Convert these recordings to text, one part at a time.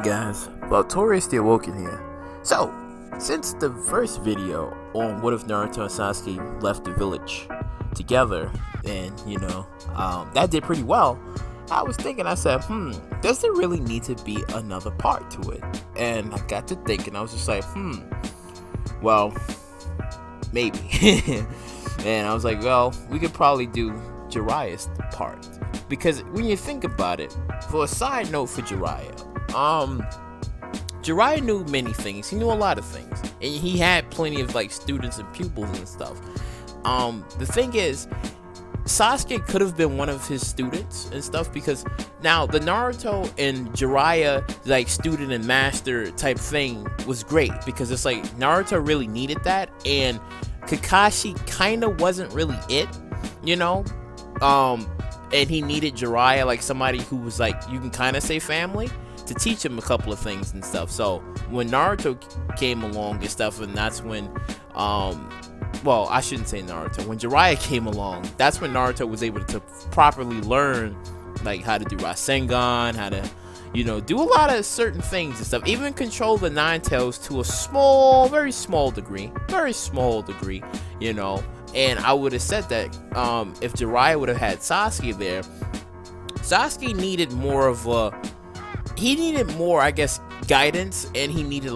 guys, Valtorius the Awoken here. So, since the first video on what if Naruto and Sasuke left the village together, and that did pretty well, I was thinking, I said, does there really need to be another part to it? And I got to thinking, I was just like, well, maybe. And I was like, well, we could probably do Jiraiya's part. Because when you think about it, for a side note for Jiraiya, Jiraiya knew many things. He knew a lot of things, and he had plenty of students and pupils and stuff. The thing is, Sasuke could have been one of his students and stuff, because now the Naruto and Jiraiya student and master type thing was great, because it's like Naruto really needed that, and Kakashi kind of wasn't really it, and he needed Jiraiya, like somebody who was you can kind of say family, to teach him a couple of things and stuff. So when Naruto came along and stuff, and that's when well, I shouldn't say Naruto, when Jiraiya came along, that's when Naruto was able to properly learn how to do Rasengan, how to do a lot of certain things and stuff, even control the Nine Tails to a very small degree, and I would have said that if Jiraiya would have had Sasuke there, Sasuke needed more of I guess, guidance, and he needed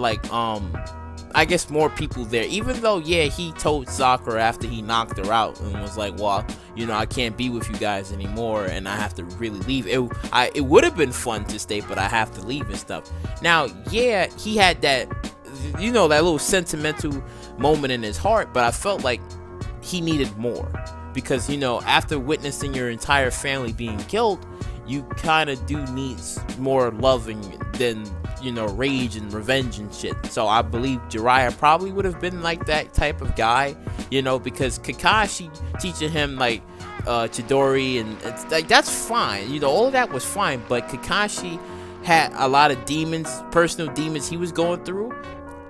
I guess more people there, even though he told Sakura after he knocked her out and was like, well, I can't be with you guys anymore and I have to really leave. It would have been fun to stay, but I have to leave and stuff. Now he had that that little sentimental moment in his heart, but I felt like he needed more, because after witnessing your entire family being killed, you kind of do need more loving than rage and revenge and shit. So I believe Jiraiya probably would have been that type of guy, because Kakashi teaching him Chidori and that's fine, all of that was fine, but Kakashi had a lot of demons, personal demons he was going through,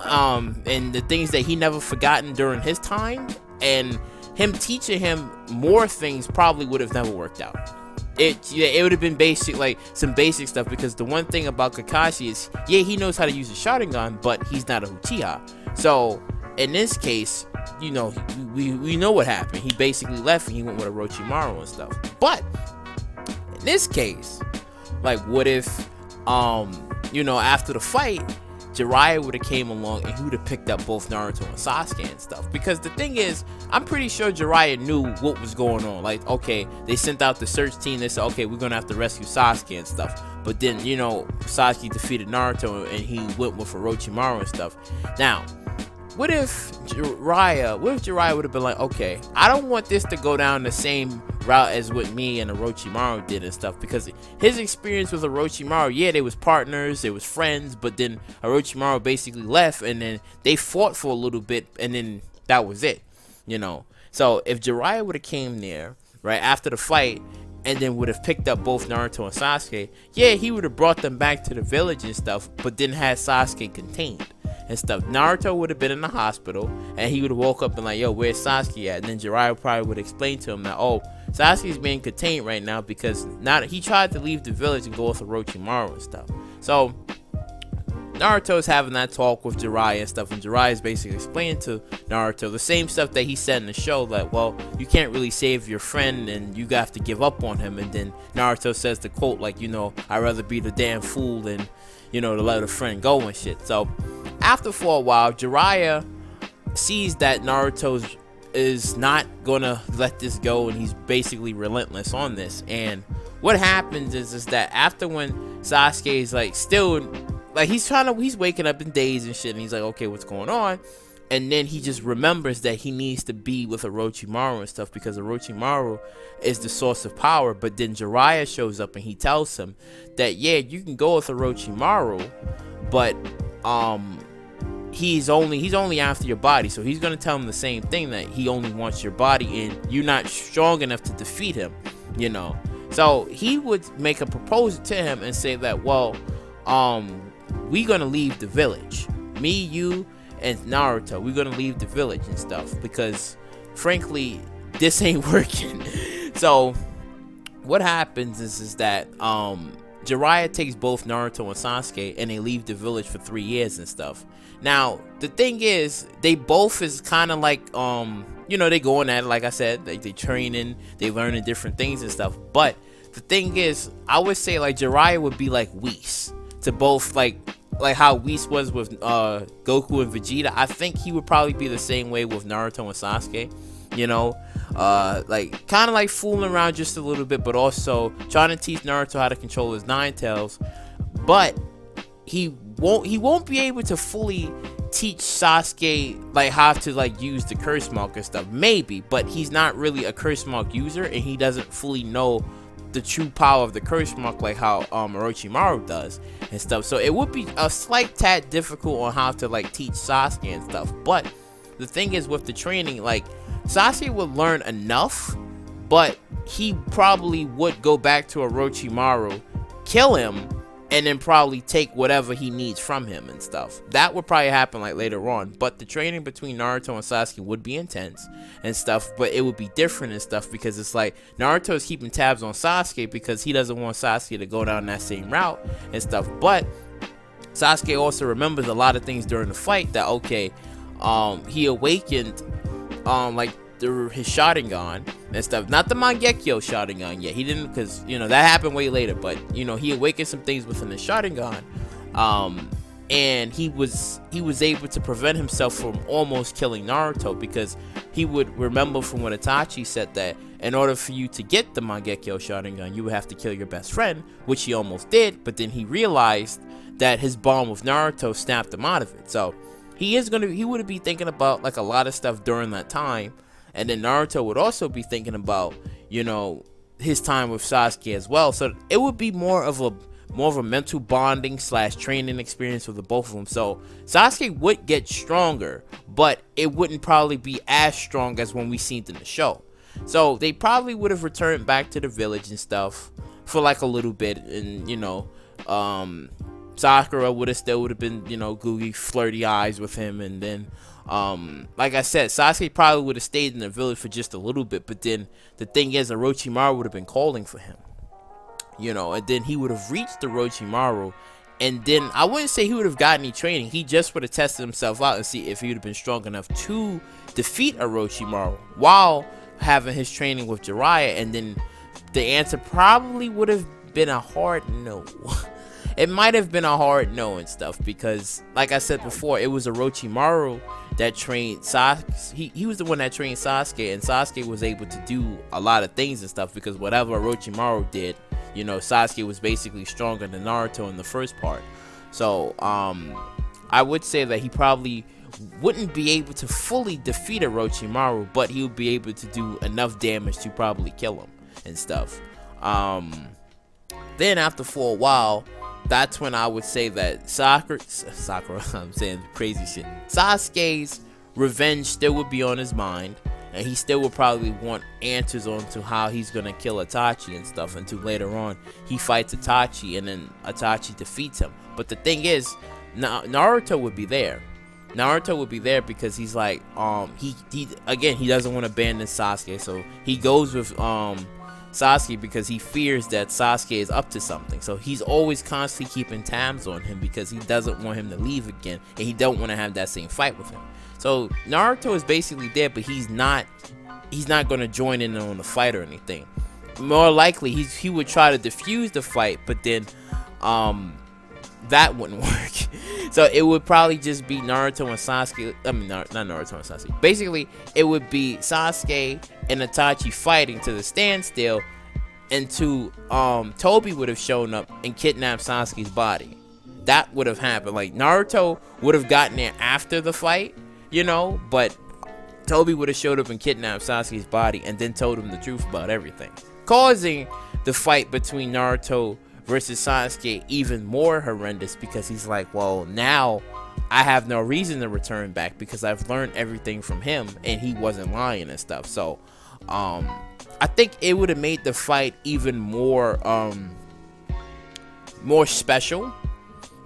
and the things that he never forgotten during his time, and him teaching him more things probably would have never worked out. It would have been basic, some basic stuff, because the one thing about Kakashi is, he knows how to use a Sharingan, but he's not a Uchiha. So in this case, we know what happened. He basically left and he went with Orochimaru and stuff. But in this case, what if after the fight, Jiraiya would have came along and he would have picked up both Naruto and Sasuke and stuff. Because the thing is, I'm pretty sure Jiraiya knew what was going on. Okay, they sent out the search team. They said, okay, we're going to have to rescue Sasuke and stuff. But then, Sasuke defeated Naruto and he went with Orochimaru and stuff. Now, what if Jiraiya would have been okay, I don't want this to go down the same route as what me and Orochimaru did and stuff, because his experience with Orochimaru, they was partners, they was friends, but then Orochimaru basically left, and then they fought for a little bit, and then that was it, So if Jiraiya would have came there right after the fight, and then would have picked up both Naruto and Sasuke, he would have brought them back to the village and stuff, but then had Sasuke contained and stuff. Naruto would have been in the hospital, and he would have woke up and yo, where's Sasuke at? And then Jiraiya probably would explain to him that, oh, Sasuke's being contained right now because he tried to leave the village and go with Orochimaru and stuff. So Naruto's having that talk with Jiraiya and stuff, and Jiraiya's basically explaining to Naruto the same stuff that he said in the show, that, well, you can't really save your friend and you have to give up on him. And then Naruto says the quote I'd rather be the damn fool than to let a friend go and shit. So after for a while, Jiraiya sees that Naruto is not gonna let this go, and he's basically relentless on this. And what happens is that after, when Sasuke is still he's waking up in daze and shit, and he's okay, what's going on? And then he just remembers that he needs to be with Orochimaru and stuff, because Orochimaru is the source of power. But then Jiraiya shows up and he tells him that, you can go with Orochimaru, but he's only after your body. So he's gonna tell him the same thing, that he only wants your body, and you're not strong enough to defeat him, So he would make a proposal to him and say that, well, we're gonna leave the village, me, you, and Naruto, we're gonna leave the village and stuff, because frankly this ain't working. So what happens is that Jiraiya takes both Naruto and Sasuke, and they leave the village for 3 years and stuff. Now, the thing is, they both is kind of like, you know, they going at it, like I said, they training, they learning different things and stuff. But the thing is, I would say like Jiraiya would be like Whis to both, like how Whis was with Goku and Vegeta. I think he would probably be the same way with Naruto and Sasuke. You know, like kind of like fooling around just a little bit, but also trying to teach Naruto how to control his Nine Tails. But he won't be able to fully teach Sasuke like how to like use the curse mark and stuff. Maybe, but he's not really a curse mark user, and he doesn't fully know the true power of the curse mark like how Orochimaru does and stuff. So it would be a slight tad difficult on how to like teach Sasuke and stuff. But the thing is, with the training, like Sasuke would learn enough, but he probably would go back to Orochimaru, kill him, and then probably take whatever he needs from him and stuff. That would probably happen like later on. But the training between Naruto and Sasuke would be intense and stuff, but it would be different and stuff, because it's like Naruto is keeping tabs on Sasuke because he doesn't want Sasuke to go down that same route and stuff. But Sasuke also remembers a lot of things during the fight that, okay, he awakened like his Sharingan and stuff, not the Mangekyo Sharingan yet. He didn't, because you know that happened way later. But you know, he awakened some things within the Sharingan, and he was able to prevent himself from almost killing Naruto, because he would remember from what Itachi said that in order for you to get the Mangekyo Sharingan, you would have to kill your best friend, which he almost did. But then he realized that his bond with Naruto snapped him out of it. So he would be thinking about like a lot of stuff during that time. And then Naruto would also be thinking about, you know, his time with Sasuke as well. So it would be more of a mental bonding / training experience with the both of them. So Sasuke would get stronger, but it wouldn't probably be as strong as when we seen it in the show. So they probably would have returned back to the village and stuff for like a little bit, and you know, Sakura would have been, you know, goofy, flirty eyes with him, and then like I said, Sasuke probably would have stayed in the village for just a little bit. But then the thing is, Orochimaru would have been calling for him, you know, and then he would have reached Orochimaru, and then I wouldn't say he would have gotten any training. He just would have tested himself out and see if he would have been strong enough to defeat Orochimaru while having his training with Jiraiya. And then the answer probably would have been a hard no. It might have been a hard no and stuff, because like I said before, it was Orochimaru that trained Sasuke. He was the one that trained Sasuke, and Sasuke was able to do a lot of things and stuff, because whatever Orochimaru did, you know, Sasuke was basically stronger than Naruto in the first part. So I would say that he probably wouldn't be able to fully defeat Orochimaru, but he would be able to do enough damage to probably kill him and stuff. Then after, for a while, that's when I would say that Sakura, I'm saying crazy shit, Sasuke's revenge still would be on his mind, and he still would probably want answers on to how he's gonna kill Itachi and stuff, until later on he fights Itachi, and then Itachi defeats him. But the thing is, Naruto would be there. Naruto would be there because he's like, he doesn't want to abandon Sasuke, so he goes with Sasuke because he fears that Sasuke is up to something. So he's always constantly keeping tabs on him because he doesn't want him to leave again, and he don't want to have that same fight with him. So Naruto is basically there, but he's not going to join in on the fight or anything. More likely he would try to defuse the fight, but then that wouldn't work. So it would probably just be Naruto and Sasuke. I mean, not Naruto and Sasuke. Basically, it would be Sasuke and Itachi fighting to the standstill, and Tobi would have shown up and kidnapped Sasuke's body. That would have happened. Like, Naruto would have gotten there after the fight, you know, but Tobi would have showed up and kidnapped Sasuke's body, and then told him the truth about everything, causing the fight between Naruto versus Sasuke even more horrendous, because he's like, well, now I have no reason to return back because I've learned everything from him and he wasn't lying and stuff. So I think it would have made the fight even more special,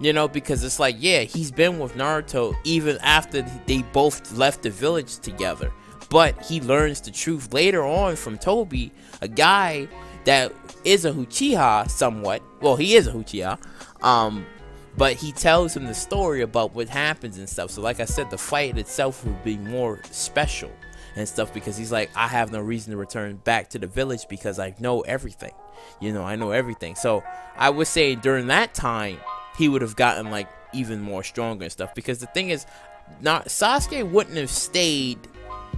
you know, because it's like, yeah, he's been with Naruto even after they both left the village together, but he learns the truth later on from Tobi, a guy that is a Uchiha somewhat. Well, he is a Uchiha. But he tells him the story about what happens and stuff. So like I said, the fight itself would be more special and stuff, because he's like, I have no reason to return back to the village because I know everything. You know, I know everything. So I would say during that time, he would have gotten like even more stronger and stuff. Because the thing is, Sasuke wouldn't have stayed.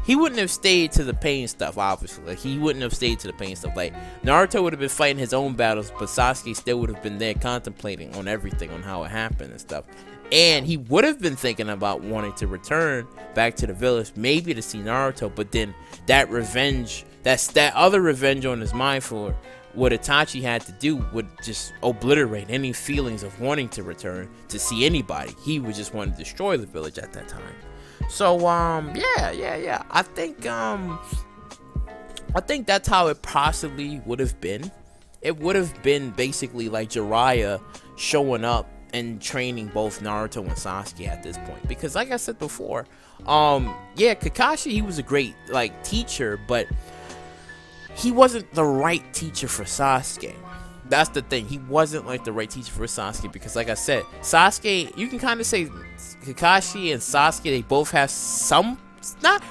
He wouldn't have stayed to the pain stuff, obviously. Like, he wouldn't have stayed to the pain stuff. Like, Naruto would have been fighting his own battles, but Sasuke still would have been there contemplating on everything, on how it happened and stuff. And he would have been thinking about wanting to return back to the village, maybe to see Naruto, but then that revenge, that other revenge on his mind for what Itachi had to do would just obliterate any feelings of wanting to return to see anybody. He would just want to destroy the village at that time. So yeah. I think that's how it possibly would have been. It would have been basically like Jiraiya showing up and training both Naruto and Sasuke at this point. Because like I said before, Kakashi, he was a great like teacher, but he wasn't the right teacher for Sasuke. That's the thing. He wasn't like the right teacher for Sasuke, because like I said, Sasuke, you can kind of say Kakashi and Sasuke, they both have some, not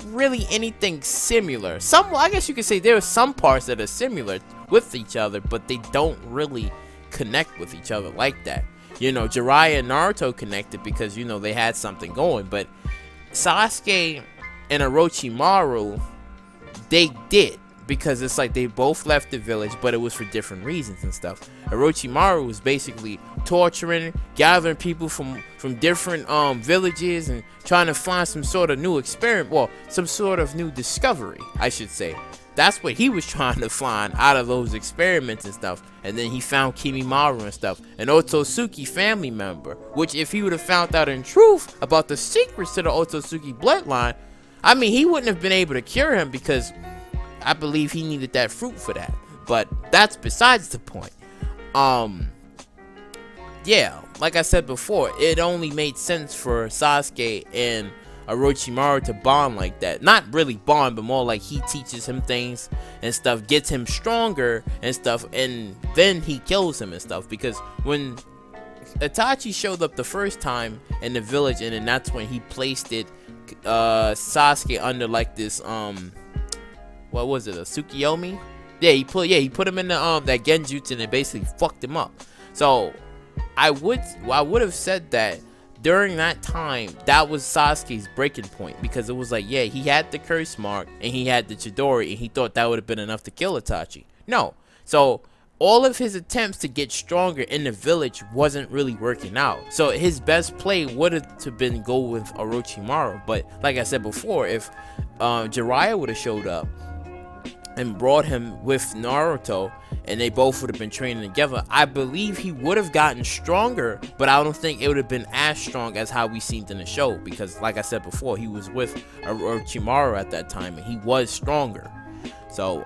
really anything similar. I guess you could say there are some parts that are similar with each other, but they don't really connect with each other like that. You know, Jiraiya and Naruto connected because, you know, they had something going, but Sasuke and Orochimaru, they did. Because it's like they both left the village, but it was for different reasons and stuff. Orochimaru was basically torturing, gathering people from different villages and trying to find some sort of new experiment, well, some sort of new discovery, I should say. That's what he was trying to find out of those experiments and stuff. And then he found Kimimaru and stuff, an Otsutsuki family member, which if he would have found out in truth about the secrets to the Otsutsuki bloodline, I mean, he wouldn't have been able to cure him, because I believe he needed that fruit for that. But that's besides the point. Yeah, like I said before, it only made sense for Sasuke and Orochimaru to bond like that. Not really bond, but more like he teaches him things and stuff, gets him stronger and stuff, and then he kills him and stuff. Because when Itachi showed up the first time in the village, and then that's when he placed Sasuke under like this what was it, a Tsukiyomi? Yeah, he put him in the that genjutsu, and it basically fucked him up. So I would have said that during that time, that was Sasuke's breaking point, because it was like, yeah, he had the curse mark and he had the Chidori, and he thought that would have been enough to kill Itachi. No. So all of his attempts to get stronger in the village wasn't really working out. So his best play would have been go with Orochimaru. But like I said before, if Jiraiya would have showed up and brought him with Naruto, and they both would have been training together, I believe he would have gotten stronger, but I don't think it would have been as strong as how we seen it in the show, because like I said before, he was with Orochimaru at that time, and he was stronger. So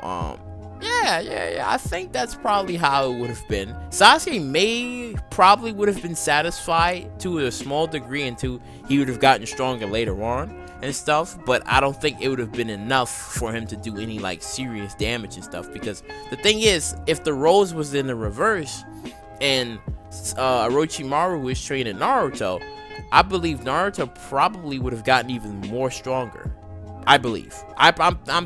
yeah, I think that's probably how it would have been. Sasuke probably would have been satisfied to a small degree until he would have gotten stronger later on and stuff, but I don't think it would have been enough for him to do any like serious damage and stuff. Because the thing is, if the roles was in the reverse and Orochimaru was training Naruto, I believe Naruto probably would have gotten even more stronger. I believe I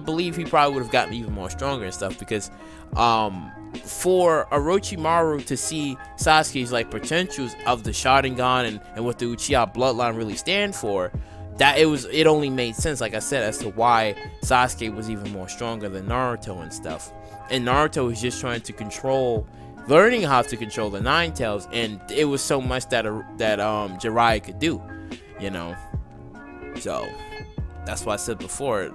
believe he probably would have gotten even more stronger and stuff, because for Orochimaru to see Sasuke's like potentials of the Sharingan and what the Uchiha bloodline really stand for, that it only made sense, like I said, as to why Sasuke was even more stronger than Naruto and stuff. And Naruto was just trying to learning how to control the Nine Tails, and it was so much that Jiraiya could do, you know. So that's why I said before,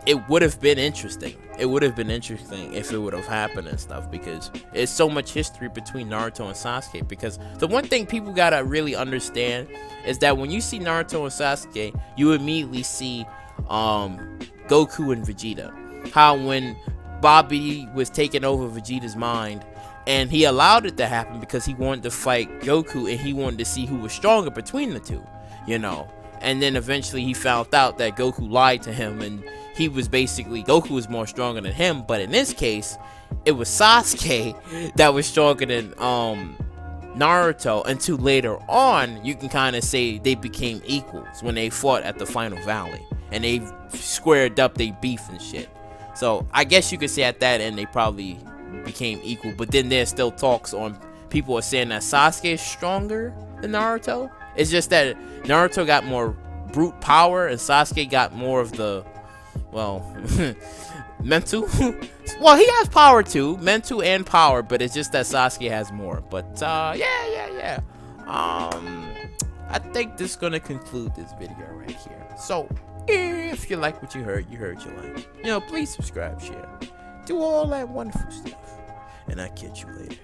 it would have been interesting. It would have been interesting if it would have happened and stuff, because it's so much history between Naruto and Sasuke. Because the one thing people gotta really understand is that when you see Naruto and Sasuke, you immediately see Goku and Vegeta. How when Bobby was taking over Vegeta's mind, and he allowed it to happen because he wanted to fight Goku, and he wanted to see who was stronger between the two, you know. And then eventually he found out that Goku lied to him, and he was basically, Goku was more stronger than him. But in this case, it was Sasuke that was stronger than Naruto, until later on you can kind of say they became equals when they fought at the final valley and they squared up they beef and shit. So I guess you could say at that end they probably became equal. But then there's still talks on, people are saying that Sasuke is stronger than Naruto. It's just that Naruto got more brute power and Sasuke got more of the, well, mental. Well, he has power too, mental and power, but it's just that Sasuke has more. But yeah. I think this is gonna conclude this video right here. So if you like what you heard you like. Please subscribe, share, do all that wonderful stuff, and I'll catch you later.